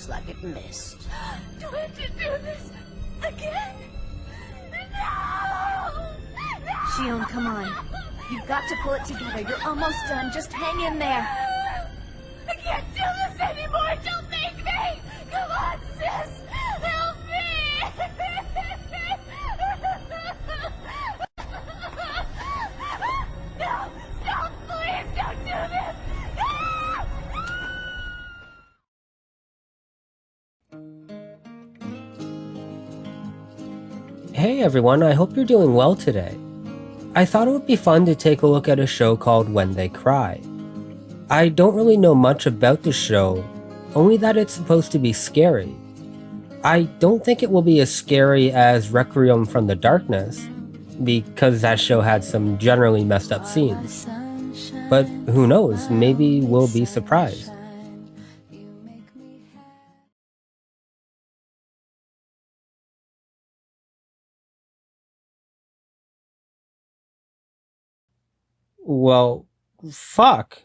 looks like it missed. Do I have to do this again? No! Shion, come on. You've got to pull it together. You're almost done. Just hang in there. I can't do this anymore. Don't make me. Come on, sis. Help me. No, stop. Please don't do this. Hey everyone, I hope you're doing well today. I thought it would be fun to take a look at a show called When They Cry. I don't really know much about the show, only that it's supposed to be scary. I don't think it will be as scary as Requiem from the Darkness, because that show had some generally messed up scenes. But who knows, maybe we'll be surprised. Well, fuck.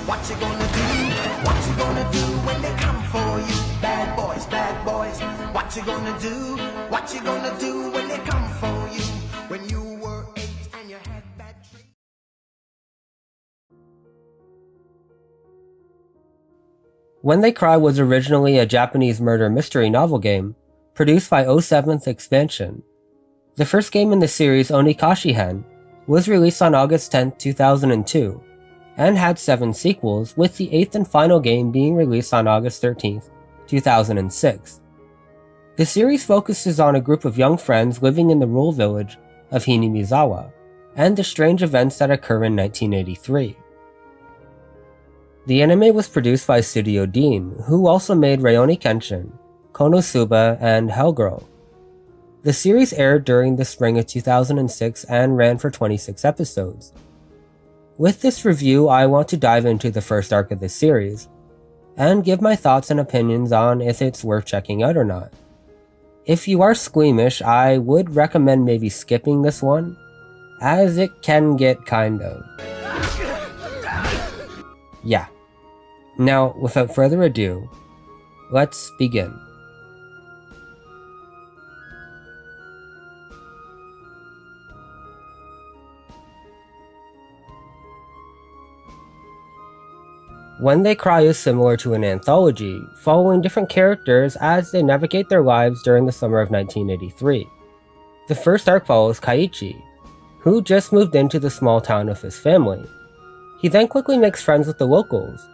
What you gonna do? What you gonna do when they come for you? Bad boys, what you gonna do? What you gonna do when they come for you? When you were 8 and you had bad traits. When They Cry was originally a Japanese murder mystery novel game, produced by 07th Expansion. The first game in the series, Onikashi-hen, was released on August 10, 2002, and had 7 sequels, with the 8th and final game being released on August 13, 2006. The series focuses on a group of young friends living in the rural village of Hinamizawa, and the strange events that occur in 1983. The anime was produced by Studio Dean, who also made Rurouni Kenshin, Konosuba, and Hellgirl. The series aired during the spring of 2006 and ran for 26 episodes. With this review, I want to dive into the first arc of the series, and give my thoughts and opinions on if it's worth checking out or not. If you are squeamish, I would recommend maybe skipping this one, as it can get kind of... yeah. Now, without further ado, let's begin. When They Cry is similar to an anthology, following different characters as they navigate their lives during the summer of 1983. The first arc follows Kaiichi, who just moved into the small town with his family. He then quickly makes friends with the locals.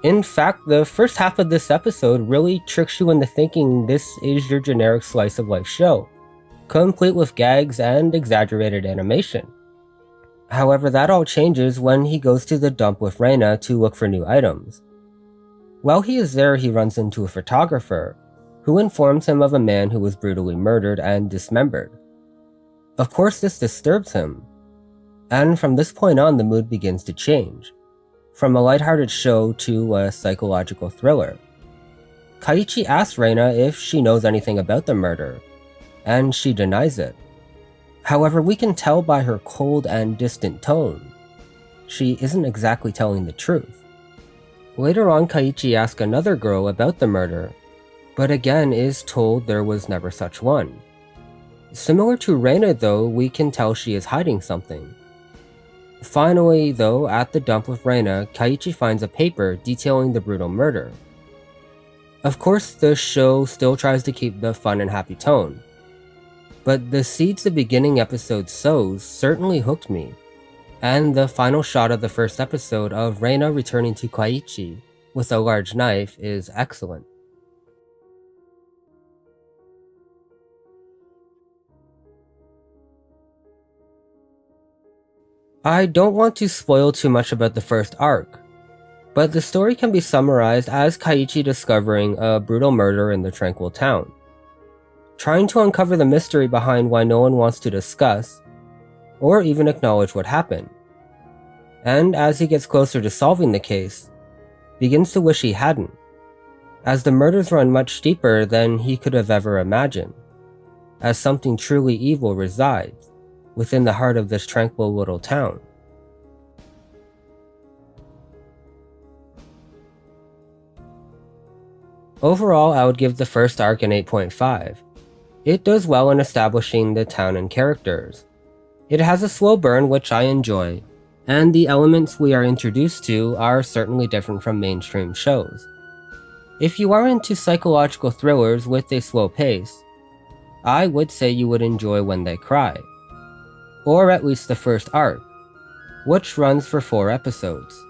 In fact, the first half of this episode really tricks you into thinking this is your generic slice of life show, complete with gags and exaggerated animation. However, that all changes when he goes to the dump with Reina to look for new items. While he is there, he runs into a photographer, who informs him of a man who was brutally murdered and dismembered. Of course, this disturbs him, and from this point on the mood begins to change, from a lighthearted show to a psychological thriller. Kaiichi asks Reina if she knows anything about the murder, and she denies it. However, we can tell by her cold and distant tone, she isn't exactly telling the truth. Later on, Kaiichi asks another girl about the murder, but again is told there was never such one. Similar to Reina though, we can tell she is hiding something. Finally though, at the dump with Reina, Kaiichi finds a paper detailing the brutal murder. Of course, the show still tries to keep the fun and happy tone, but the seeds the beginning episode sows certainly hooked me, and the final shot of the first episode of Reina returning to Kaiichi with a large knife is excellent. I don't want to spoil too much about the first arc, but the story can be summarized as Kaiichi discovering a brutal murder in the tranquil town. trying to uncover the mystery behind why no one wants to discuss or even acknowledge what happened. And as he gets closer to solving the case, begins to wish he hadn't, as the murders run much deeper than he could have ever imagined, as something truly evil resides within the heart of this tranquil little town. Overall, I would give the first arc an 8.5. It does well in establishing the town and characters. It has a slow burn, which I enjoy, and the elements we are introduced to are certainly different from mainstream shows. If you are into psychological thrillers with a slow pace, I would say you would enjoy When They Cry, or at least the first arc, which runs for 4 episodes.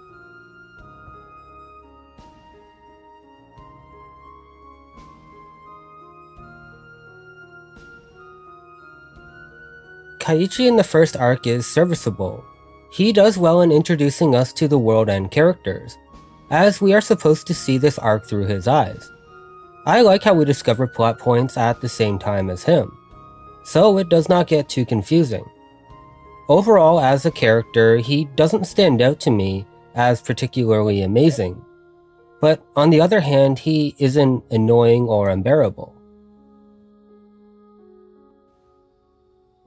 Kaiichi in the first arc is serviceable. He does well in introducing us to the world and characters, as we are supposed to see this arc through his eyes. I like how we discover plot points at the same time as him, so it does not get too confusing. Overall, as a character, he doesn't stand out to me as particularly amazing, but on the other hand, he isn't annoying or unbearable.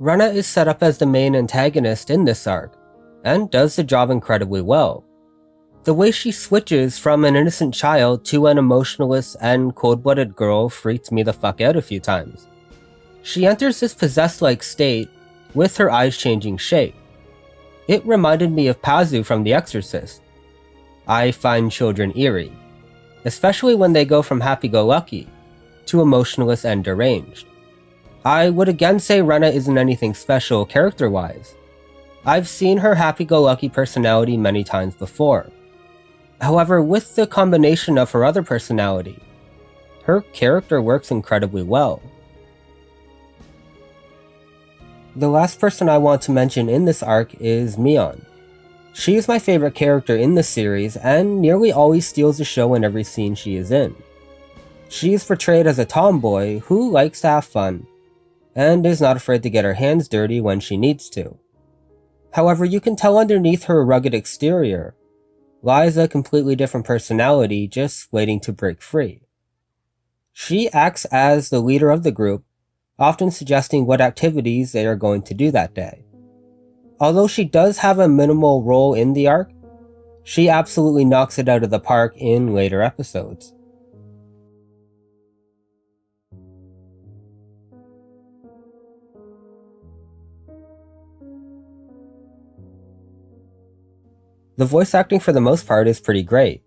Rena is set up as the main antagonist in this arc, and does the job incredibly well. The way she switches from an innocent child to an emotionless and cold-blooded girl freaked me the fuck out a few times. She enters this possessed-like state with her eyes changing shape. It reminded me of Pazu from The Exorcist. I find children eerie, especially when they go from happy-go-lucky to emotionless and deranged. I would again say Rena isn't anything special character-wise. I've seen her happy-go-lucky personality many times before. However, with the combination of her other personality, her character works incredibly well. The last person I want to mention in this arc is Mion. She is my favorite character in the series and nearly always steals the show in every scene she is in. She is portrayed as a tomboy who likes to have fun, and is not afraid to get her hands dirty when she needs to. However, you can tell underneath her rugged exterior lies a completely different personality just waiting to break free. She acts as the leader of the group, often suggesting what activities they are going to do that day. Although she does have a minimal role in the arc, she absolutely knocks it out of the park in later episodes. The voice acting for the most part is pretty great.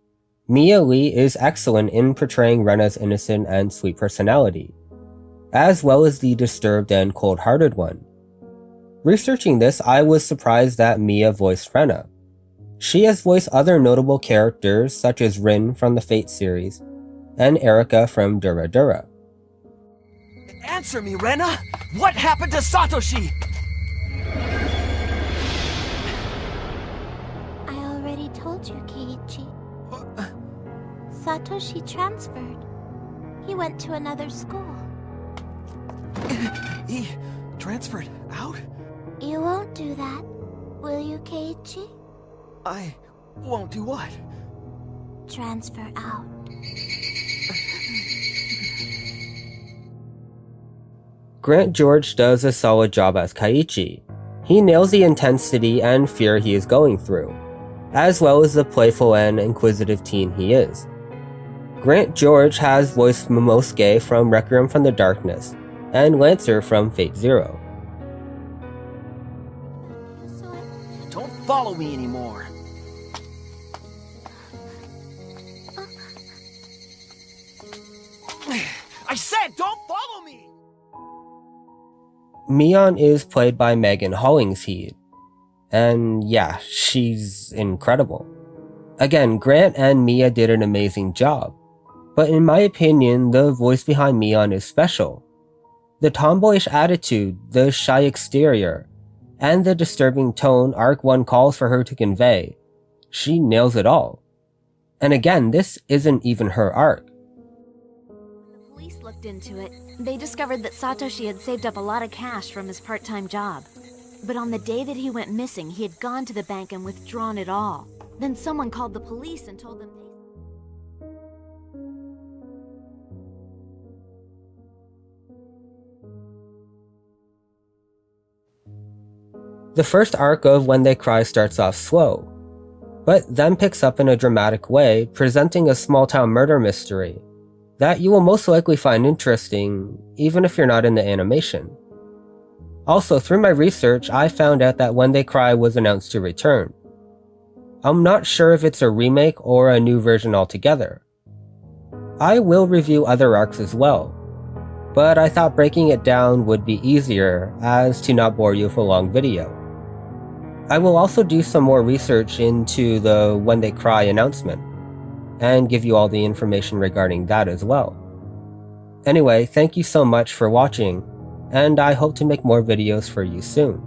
Mia Lee is excellent in portraying Rena's innocent and sweet personality, as well as the disturbed and cold-hearted one. Researching this, I was surprised that Mia voiced Rena. She has voiced other notable characters such as Rin from the Fate series, and Erika from Dura Dura. Answer me, Rena! What happened to Satoshi? Told you, Keiichi. Satoshi transferred. He went to another school. He transferred out? You won't do that, will you, Keiichi? I won't do what? Transfer out. Grant George does a solid job as Kaiichi. He nails the intensity and fear he is going through, as well as the playful and inquisitive teen he is. Grant George has voiced Momosuke from Requiem from the Darkness, and Lancer from Fate Zero. Don't follow me anymore. I said don't follow me! Mion is played by Megan Hollingshead, and yeah, she's incredible. Again, Grant and Mia did an amazing job, but in my opinion, the voice behind Mion is special. The tomboyish attitude, the shy exterior, and the disturbing tone Arc 1 calls for her to convey, she nails it all. And again, this isn't even her arc. When the police look looked into it. They discovered that Satoshi had saved up a lot of cash from his part-time job. But on the day that he went missing, he had gone to the bank and withdrawn it all. Then someone called the police and told them The first arc of When They Cry starts off slow, but then picks up in a dramatic way, presenting a small-town murder mystery that you will most likely find interesting, even if you're not into animation. Also, through my research, I found out that When They Cry was announced to return. I'm not sure if it's a remake or a new version altogether. I will review other arcs as well, but I thought breaking it down would be easier as to not bore you with a long video. I will also do some more research into the When They Cry announcement, and give you all the information regarding that as well. Anyway, thank you so much for watching, and I hope to make more videos for you soon.